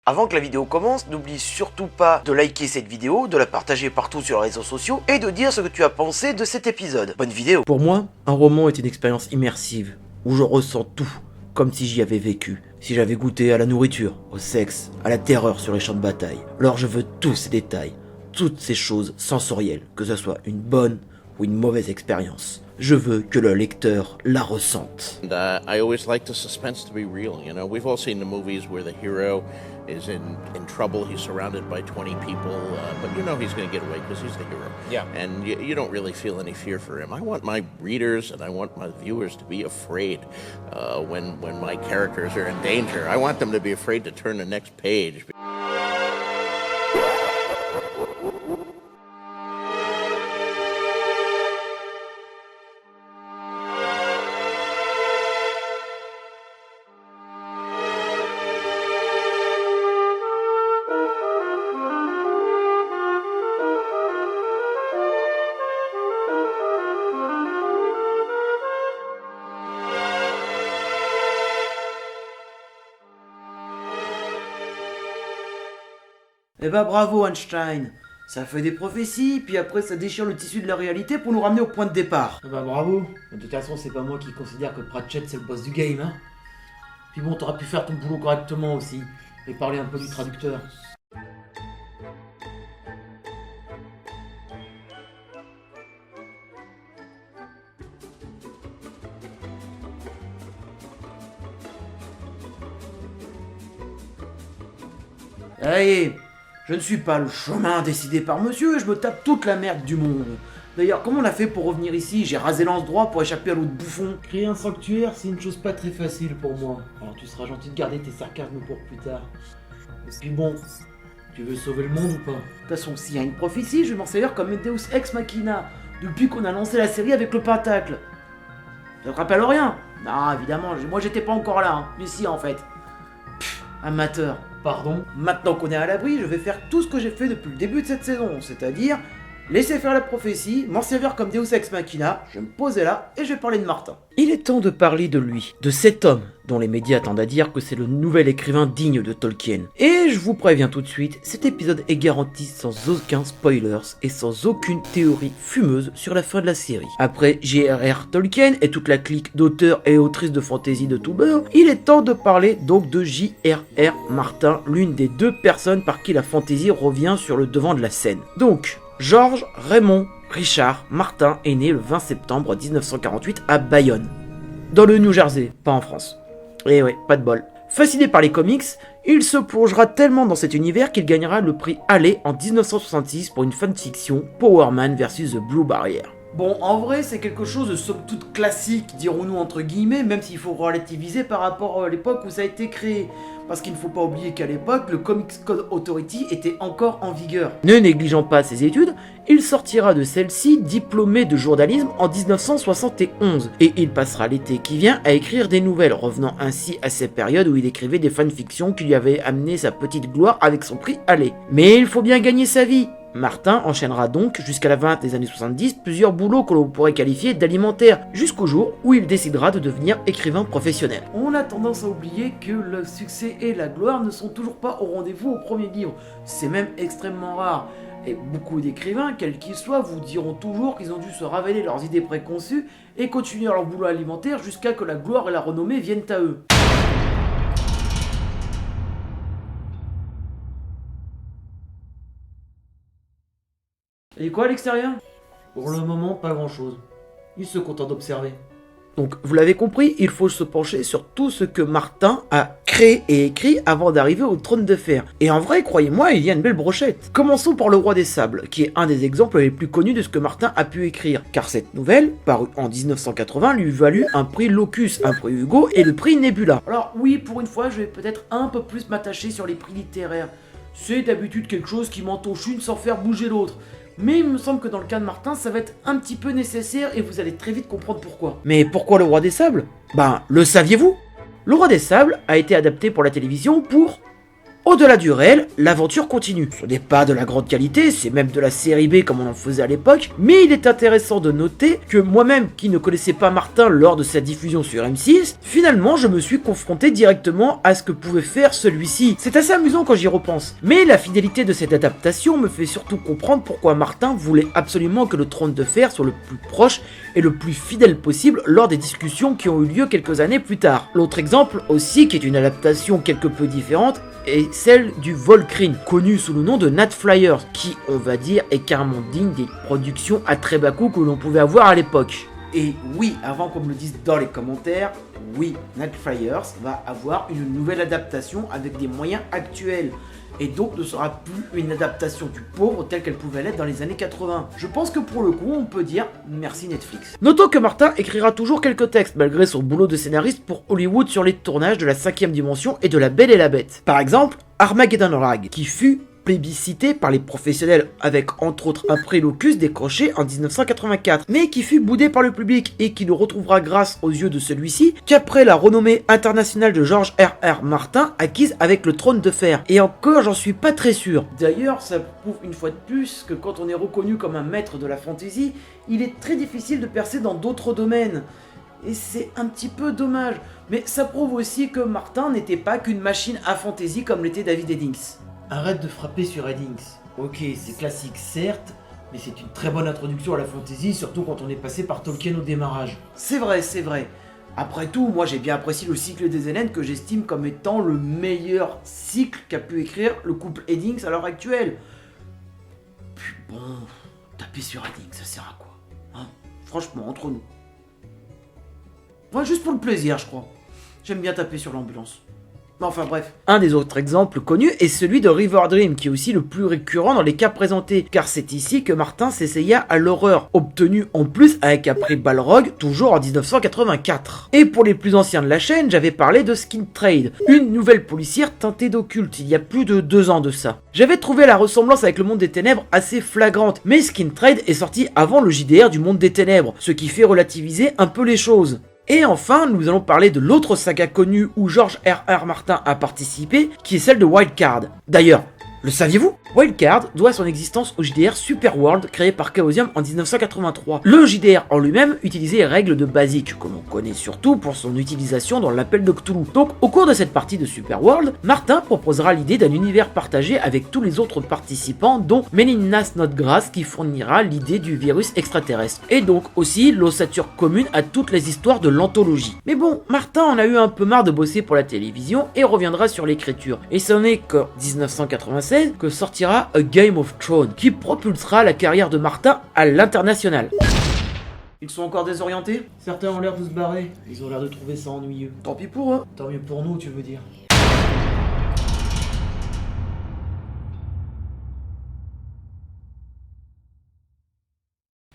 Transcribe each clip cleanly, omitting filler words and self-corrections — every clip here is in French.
Avant que la vidéo commence, n'oublie surtout pas de liker cette vidéo, de la partager partout sur les réseaux sociaux et de dire ce que tu as pensé de cet épisode. Bonne vidéo. Pour moi, un roman est une expérience immersive, où je ressens tout, comme si j'y avais vécu. Si j'avais goûté à la nourriture, au sexe, à la terreur sur les champs de bataille. Alors je veux tous ces détails, toutes ces choses sensorielles, que ce soit une bonne ou une mauvaise expérience. Je veux que le lecteur la ressente. And I always like the suspense to be real. You know, we've all seen the movies where the hero is in trouble. He's surrounded by 20 people, but you know he's going to get away because he's the hero. Yeah. And you don't really feel any fear for him. I want my readers and I want my viewers to be afraid when my characters are in danger. I want them to be afraid to turn the next page. Eh bah bravo Einstein. Ça fait des prophéties, puis après ça déchire le tissu de la réalité pour nous ramener au point de départ. Ah bah bravo. De toute façon, c'est pas moi qui considère que Pratchett c'est le boss du game, hein. Puis bon, t'aurais pu faire ton boulot correctement aussi, et parler un peu du traducteur. Allez, je ne suis pas le chemin décidé par monsieur, je me tape toute la merde du monde. D'ailleurs, comment on a fait pour revenir ici? J'ai rasé l'anse droit pour échapper à l'autre bouffon. Créer un sanctuaire, c'est une chose pas très facile pour moi. Alors tu seras gentil de garder tes sarcasmes pour plus tard. Et puis bon, tu veux sauver le monde ou pas? De toute façon, s'il y a une prophétie, je vais m'en servir comme un Deus Ex Machina, depuis qu'on a lancé la série avec le Pentacle. Ça te rappelle rien? Non, évidemment, moi j'étais pas encore là, hein. Mais si en fait. Amateur. Pardon? Maintenant qu'on est à l'abri, je vais faire tout ce que j'ai fait depuis le début de cette saison, c'est-à-dire laisser faire la prophétie, m'en servir comme Deus Ex Machina, je vais me poser là et je vais parler de Martin. Il est temps de parler de lui, de cet homme dont les médias tendent à dire que c'est le nouvel écrivain digne de Tolkien. Et je vous préviens tout de suite, cet épisode est garanti sans aucun spoilers et sans aucune théorie fumeuse sur la fin de la série. Après J.R.R. Tolkien et toute la clique d'auteurs et autrices de fantasy de tout beurre, il est temps de parler donc de J.R.R. Martin, l'une des deux personnes par qui la fantasy revient sur le devant de la scène. Donc, Georges Raymond Richard Martin est né le 20 septembre 1948 à Bayonne, dans le New Jersey, pas en France. Et ouais, pas de bol. Fasciné par les comics, il se plongera tellement dans cet univers qu'il gagnera le prix Halley en 1966 pour une fanfiction Power Man vs The Blue Barrier. Bon, en vrai, c'est quelque chose de somme toute classique, dirons-nous entre guillemets, même s'il faut relativiser par rapport à l'époque où ça a été créé. Parce qu'il ne faut pas oublier qu'à l'époque, le Comics Code Authority était encore en vigueur. Ne négligeant pas ses études, il sortira de celle-ci diplômé de journalisme en 1971. Et il passera l'été qui vient à écrire des nouvelles, revenant ainsi à ces périodes où il écrivait des fanfictions qui lui avaient amené sa petite gloire avec son prix Halley. Mais il faut bien gagner sa vie. Martin enchaînera donc jusqu'à la fin des années 70 plusieurs boulots que l'on pourrait qualifier d'alimentaires, jusqu'au jour où il décidera de devenir écrivain professionnel. On a tendance à oublier que le succès et la gloire ne sont toujours pas au rendez-vous au premier livre, c'est même extrêmement rare. Et beaucoup d'écrivains, quels qu'ils soient, vous diront toujours qu'ils ont dû se ravaler leurs idées préconçues et continuer leur boulot alimentaire jusqu'à que la gloire et la renommée viennent à eux. Et quoi à l'extérieur? Pour le moment, pas grand chose. Il se contente d'observer. Donc, vous l'avez compris, il faut se pencher sur tout ce que Martin a créé et écrit avant d'arriver au trône de fer. Et en vrai, croyez-moi, il y a une belle brochette. Commençons par Le Roi des Sables, qui est un des exemples les plus connus de ce que Martin a pu écrire. Car cette nouvelle, parue en 1980, lui valut un prix Locus, un prix Hugo et le prix Nebula. Alors oui, pour une fois, je vais peut-être un peu plus m'attacher sur les prix littéraires. C'est d'habitude quelque chose qui m'entonche une sans faire bouger l'autre. Mais il me semble que dans le cas de Martin, ça va être un petit peu nécessaire et vous allez très vite comprendre pourquoi. Mais pourquoi Le Roi des Sables? Ben, le saviez-vous? Le Roi des Sables a été adapté pour la télévision pour Au-delà du réel, l'aventure continue. Ce n'est pas de la grande qualité, c'est même de la série B comme on en faisait à l'époque, mais il est intéressant de noter que moi-même qui ne connaissais pas Martin lors de sa diffusion sur M6, finalement je me suis confronté directement à ce que pouvait faire celui-ci. C'est assez amusant quand j'y repense. Mais la fidélité de cette adaptation me fait surtout comprendre pourquoi Martin voulait absolument que le Trône de Fer soit le plus proche et le plus fidèle possible lors des discussions qui ont eu lieu quelques années plus tard. L'autre exemple aussi, qui est une adaptation quelque peu différente, est celle du Volcrine, connu sous le nom de Nat Flyers, qui, on va dire, est carrément digne des productions à très bas coût que l'on pouvait avoir à l'époque. Et oui, avant qu'on me le dise dans les commentaires, oui, Nat Flyers va avoir une nouvelle adaptation avec des moyens actuels. Et donc ne sera plus une adaptation du pauvre telle qu'elle pouvait l'être dans les années 80. Je pense que pour le coup, on peut dire merci Netflix. Notons que Martin écrira toujours quelques textes malgré son boulot de scénariste pour Hollywood sur les tournages de la 5ème dimension et de La Belle et la Bête. Par exemple, Armageddon Rag, qui fut plébiscité par les professionnels avec entre autres un prix Locus décroché en 1984, mais qui fut boudé par le public et qui ne retrouvera grâce aux yeux de celui-ci qu'après la renommée internationale de George R.R. Martin acquise avec le Trône de Fer. Et encore, j'en suis pas très sûr. D'ailleurs, ça prouve une fois de plus que quand on est reconnu comme un maître de la fantasy, il est très difficile de percer dans d'autres domaines. Et c'est un petit peu dommage. Mais ça prouve aussi que Martin n'était pas qu'une machine à fantasy comme l'était David Eddings. Arrête de frapper sur Eddings. Ok, c'est classique certes, mais c'est une très bonne introduction à la fantasy, surtout quand on est passé par Tolkien au démarrage. C'est vrai, c'est vrai. Après tout, moi j'ai bien apprécié le cycle des Hélènes que j'estime comme étant le meilleur cycle qu'a pu écrire le couple Eddings à l'heure actuelle. Puis bon, taper sur Eddings, ça sert à quoi, hein? Franchement, entre nous. Ouais, juste pour le plaisir, je crois. J'aime bien taper sur l'ambulance. Enfin bref. Un des autres exemples connus est celui de Riverdream, qui est aussi le plus récurrent dans les cas présentés, car c'est ici que Martin s'essaya à l'horreur, obtenu en plus avec un prix Balrog, toujours en 1984. Et pour les plus anciens de la chaîne, j'avais parlé de Skin Trade, une nouvelle policière teintée d'occulte, il y a plus de 2 ans de ça. J'avais trouvé la ressemblance avec le Monde des Ténèbres assez flagrante, mais Skin Trade est sorti avant le JDR du Monde des Ténèbres, ce qui fait relativiser un peu les choses. Et enfin, nous allons parler de l'autre saga connue où George R.R. Martin a participé, qui est celle de Wildcard. D'ailleurs, le saviez-vous ? Wildcard doit son existence au JDR Superworld créé par Chaosium en 1983. Le JDR en lui-même utilisait les règles de Basic, que l'on connaît surtout pour son utilisation dans l'appel de Cthulhu. Donc au cours de cette partie de Superworld, Martin proposera l'idée d'un univers partagé avec tous les autres participants, dont Melinda Snodgrass qui fournira l'idée du virus extraterrestre. Et donc aussi l'ossature commune à toutes les histoires de l'anthologie. Mais bon, Martin en a eu un peu marre de bosser pour la télévision et reviendra sur l'écriture. Et ce n'est qu'en 1996 que sortira A Game of Thrones, qui propulsera la carrière de Martin à l'international. Ils sont encore désorientés ? Certains ont l'air de se barrer, ils ont l'air de trouver ça ennuyeux. Tant pis pour eux. Tant mieux pour nous, tu veux dire.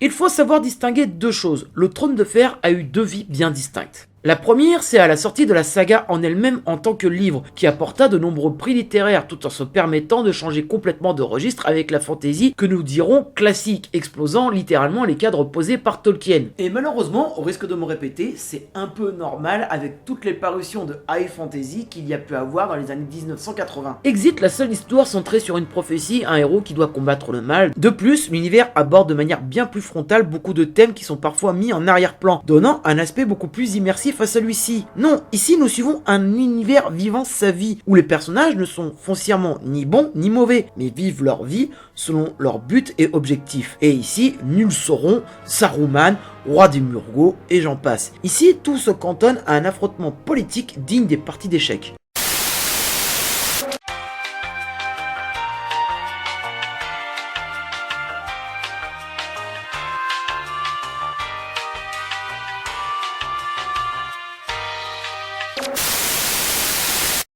Il faut savoir distinguer 2 choses. Le Trône de Fer a eu 2 vies bien distinctes. La première, c'est à la sortie de la saga en elle-même en tant que livre, qui apporta de nombreux prix littéraires tout en se permettant de changer complètement de registre avec la fantasy que nous dirons classique, explosant littéralement les cadres posés par Tolkien. Et malheureusement, au risque de me répéter, c'est un peu normal avec toutes les parutions de high fantasy qu'il y a pu avoir dans les années 1980. Exit la seule histoire centrée sur une prophétie, un héros qui doit combattre le mal. De plus, l'univers aborde de manière bien plus frontale beaucoup de thèmes qui sont parfois mis en arrière-plan, donnant un aspect beaucoup plus immersif à celui-ci. Non, ici nous suivons un univers vivant sa vie, où les personnages ne sont foncièrement ni bons ni mauvais, mais vivent leur vie selon leurs buts et objectifs. Et ici, nuls sauront, Saruman, roi des Murgots, et j'en passe. Ici, tout se cantonne à un affrontement politique digne des parties d'échecs.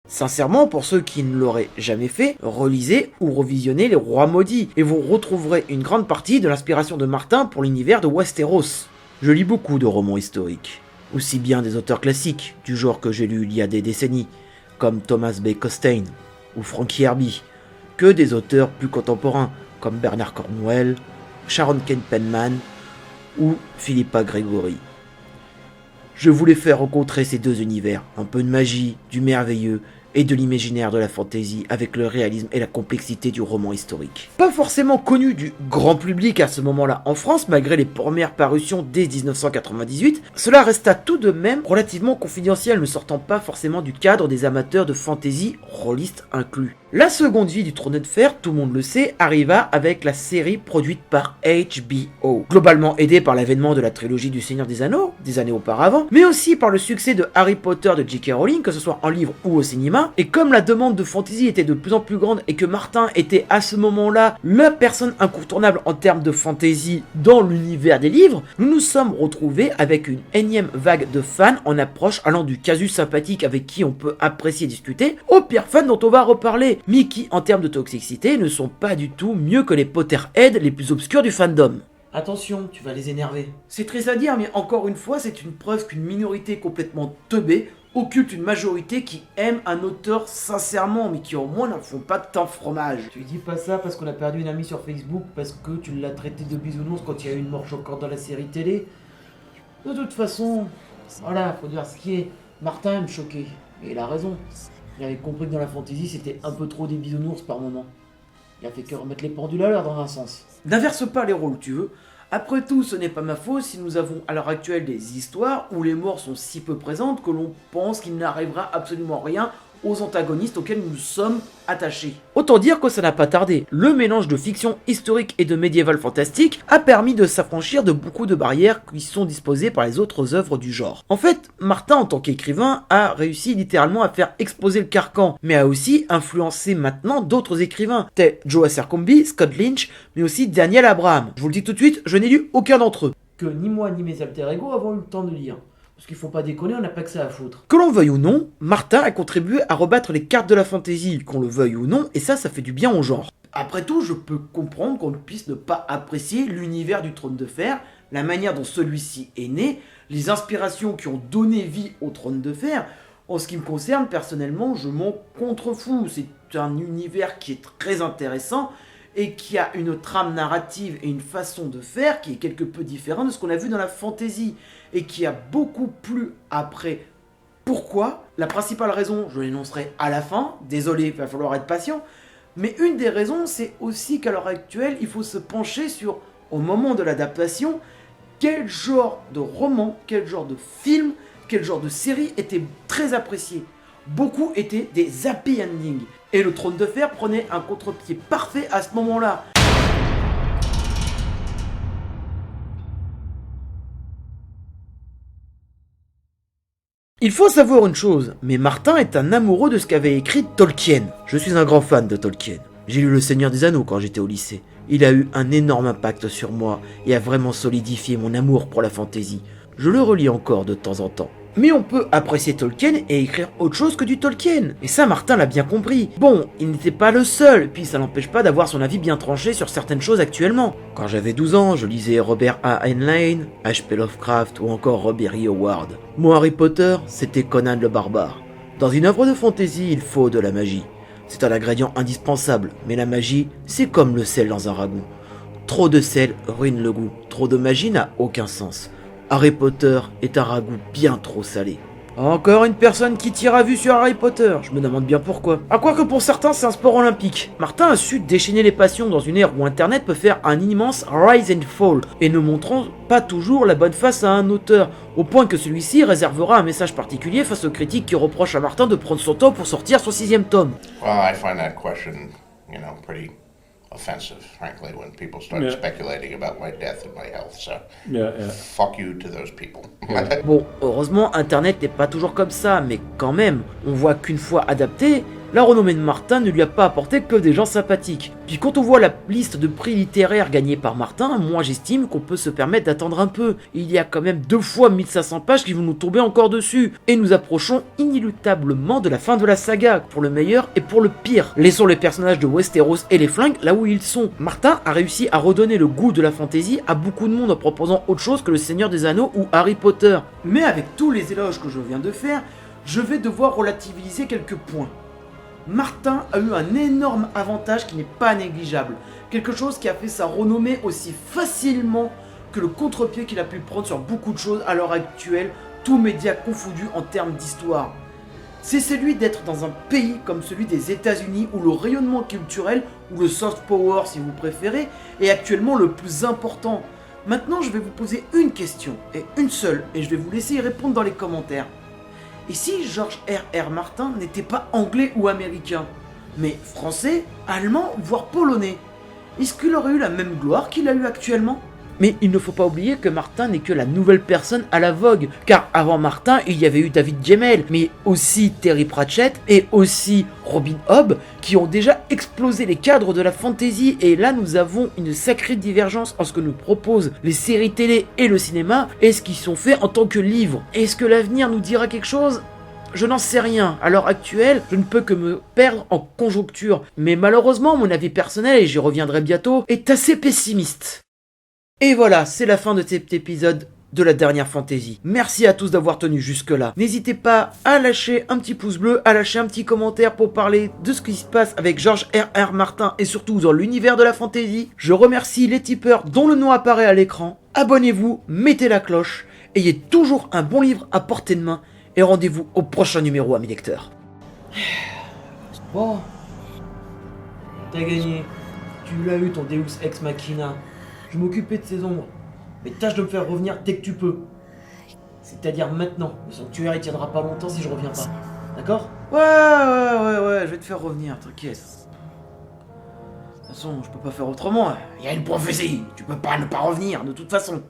Sincèrement, pour ceux qui ne l'auraient jamais fait, relisez ou revisionnez Les Rois Maudits, et vous retrouverez une grande partie de l'inspiration de Martin pour l'univers de Westeros. Je lis beaucoup de romans historiques, aussi bien des auteurs classiques, du genre que j'ai lu il y a des décennies, comme Thomas B. Costain ou Frankie Herbie, que des auteurs plus contemporains, comme Bernard Cornwell, Sharon Kane Penman ou Philippa Gregory. Je voulais faire rencontrer ces 2 univers, un peu de magie, du merveilleux, et de l'imaginaire de la fantasy avec le réalisme et la complexité du roman historique. Pas forcément connu du grand public à ce moment-là en France, malgré les premières parutions dès 1998, cela resta tout de même relativement confidentiel, ne sortant pas forcément du cadre des amateurs de fantasy, rôlistes inclus. La seconde vie du Trône de Fer, tout le monde le sait, arriva avec la série produite par HBO, globalement aidée par l'avènement de la trilogie du Seigneur des Anneaux, des années auparavant, mais aussi par le succès de Harry Potter de J.K. Rowling, que ce soit en livre ou au cinéma, et comme la demande de fantasy était de plus en plus grande et que Martin était à ce moment-là la personne incontournable en termes de fantasy dans l'univers des livres, nous nous sommes retrouvés avec une énième vague de fans en approche allant du casus sympathique avec qui on peut apprécier et discuter, aux pires fans dont on va reparler, mais qui, en termes de toxicité, ne sont pas du tout mieux que les Potterheads les plus obscurs du fandom. Attention, tu vas les énerver. C'est triste à dire, mais encore une fois, c'est une preuve qu'une minorité complètement teubée occulte une majorité qui aime un auteur sincèrement, mais qui au moins n'en font pas tant fromage. Tu dis pas ça parce qu'on a perdu une amie sur Facebook, parce que tu l'as traité de bisounours quand il y a eu une mort choquante dans la série télé. De toute façon, voilà, faut dire ce qui est. Martin me choquait, et il a raison. Il avait compris que dans la fantasy, c'était un peu trop des bisounours par moment. Il a fait que remettre les pendules à l'heure dans un sens. N'inverse pas les rôles, tu veux. Après tout, ce n'est pas ma faute si nous avons à l'heure actuelle des histoires où les morts sont si peu présentes que l'on pense qu'il n'arrivera absolument rien aux antagonistes auxquels nous sommes attachés. Autant dire que ça n'a pas tardé. Le mélange de fiction historique et de médiéval fantastique a permis de s'affranchir de beaucoup de barrières qui sont disposées par les autres œuvres du genre. En fait, Martin en tant qu'écrivain a réussi littéralement à faire exploser le carcan, mais a aussi influencé maintenant d'autres écrivains, tels Joe Abercrombie, Scott Lynch, mais aussi Daniel Abraham. Je vous le dis tout de suite, je n'ai lu aucun d'entre eux. Que ni moi ni mes alter ego avons eu le temps de lire. Parce qu'il faut pas déconner, on n'a pas que ça à foutre. Que l'on veuille ou non, Martin a contribué à rebattre les cartes de la fantasy, qu'on le veuille ou non, et ça fait du bien au genre. Après tout, je peux comprendre qu'on ne puisse ne pas apprécier l'univers du Trône de Fer, la manière dont celui-ci est né, les inspirations qui ont donné vie au Trône de Fer. En ce qui me concerne, personnellement, je m'en contrefous. C'est un univers qui est très intéressant et qui a une trame narrative et une façon de faire qui est quelque peu différente de ce qu'on a vu dans la fantasy et qui a beaucoup plu après. Pourquoi ? La principale raison, je l'énoncerai à la fin, désolé, il va falloir être patient, mais une des raisons, c'est aussi qu'à l'heure actuelle, il faut se pencher sur, au moment de l'adaptation, quel genre de roman, quel genre de film, quel genre de série était très apprécié. Beaucoup étaient des happy endings. Et le Trône de Fer prenait un contre-pied parfait à ce moment-là. Il faut savoir une chose, mais Martin est un amoureux de ce qu'avait écrit Tolkien. Je suis un grand fan de Tolkien. J'ai lu Le Seigneur des Anneaux quand j'étais au lycée. Il a eu un énorme impact sur moi et a vraiment solidifié mon amour pour la fantasy. Je le relis encore de temps en temps. Mais on peut apprécier Tolkien et écrire autre chose que du Tolkien. Et ça, Martin l'a bien compris. Bon, il n'était pas le seul, puis ça n'empêche pas d'avoir son avis bien tranché sur certaines choses actuellement. Quand j'avais 12 ans, je lisais Robert A. Heinlein, H.P. Lovecraft ou encore Robert E. Howard. Mon Harry Potter, c'était Conan le Barbare. Dans une œuvre de fantasy, il faut de la magie. C'est un ingrédient indispensable, mais la magie, c'est comme le sel dans un ragoût. Trop de sel ruine le goût, trop de magie n'a aucun sens. Harry Potter est un ragoût bien trop salé. Encore une personne qui tire à vue sur Harry Potter, je me demande bien pourquoi. À quoi que pour certains c'est un sport olympique. Martin a su déchaîner les passions dans une ère où internet peut faire un immense rise and fall, et ne montrant pas toujours la bonne face à un auteur, au point que celui-ci réservera un message particulier face aux critiques qui reprochent à Martin de prendre son temps pour sortir son 6ème tome. Well, I find that question, pretty offensive, frankly, when people start speculating about my death and my health. So, fuck you to those people. Bon, heureusement, Internet n'est pas toujours comme ça, mais quand même, on voit qu'une fois adapté, la renommée de Martin ne lui a pas apporté que des gens sympathiques. Puis quand on voit la liste de prix littéraires gagnés par Martin, moi j'estime qu'on peut se permettre d'attendre un peu. Il y a quand même 2 fois 1500 pages qui vont nous tomber encore dessus. Et nous approchons inéluctablement de la fin de la saga, pour le meilleur et pour le pire. Laissons les personnages de Westeros et les flingues là où ils sont. Martin a réussi à redonner le goût de la fantasy à beaucoup de monde en proposant autre chose que le Seigneur des Anneaux ou Harry Potter. Mais avec tous les éloges que je viens de faire, je vais devoir relativiser quelques points. Martin a eu un énorme avantage qui n'est pas négligeable. Quelque chose qui a fait sa renommée aussi facilement que le contre-pied qu'il a pu prendre sur beaucoup de choses à l'heure actuelle, tous médias confondus en termes d'histoire. c'est celui d'être dans un pays comme celui des États-Unis où le rayonnement culturel, ou le soft power si vous préférez, est actuellement le plus important. Maintenant, je vais vous poser une question, et une seule, et je vais vous laisser y répondre dans les commentaires. Et si George R.R. Martin n'était pas anglais ou américain, mais français, allemand, voire polonais, est-ce qu'il aurait eu la même gloire qu'il a eu actuellement ? Mais il ne faut pas oublier que Martin n'est que la nouvelle personne à la vogue, car avant Martin, il y avait eu David Gemmell, mais aussi Terry Pratchett et aussi Robin Hobb, qui ont déjà explosé les cadres de la fantasy, et là nous avons une sacrée divergence en ce que nous proposent les séries télé et le cinéma, et ce qui sont faits en tant que livres. Est-ce que l'avenir nous dira quelque chose ? Je n'en sais rien. À l'heure actuelle, je ne peux que me perdre en conjoncture, mais malheureusement, mon avis personnel, et j'y reviendrai bientôt, est assez pessimiste. Et voilà, c'est la fin de cet épisode de la dernière fantaisie. Merci à tous d'avoir tenu jusque-là. N'hésitez pas à lâcher un petit pouce bleu, à lâcher un petit commentaire pour parler de ce qui se passe avec George R.R. Martin et surtout dans l'univers de la fantaisie. Je remercie les tipeurs dont le nom apparaît à l'écran. Abonnez-vous, mettez la cloche, ayez toujours un bon livre à portée de main et rendez-vous au prochain numéro, amis lecteurs. Bon. T'as gagné. Tu l'as eu ton Deus Ex Machina. Je m'occupais de ses ombres. Mais tâche de me faire revenir dès que tu peux. C'est-à-dire maintenant. Le sanctuaire il tiendra pas longtemps si je reviens pas. D'accord ? Ouais, je vais te faire revenir, t'inquiète. De toute façon, je peux pas faire autrement. Il y a une prophétie, tu peux pas ne pas revenir, de toute façon.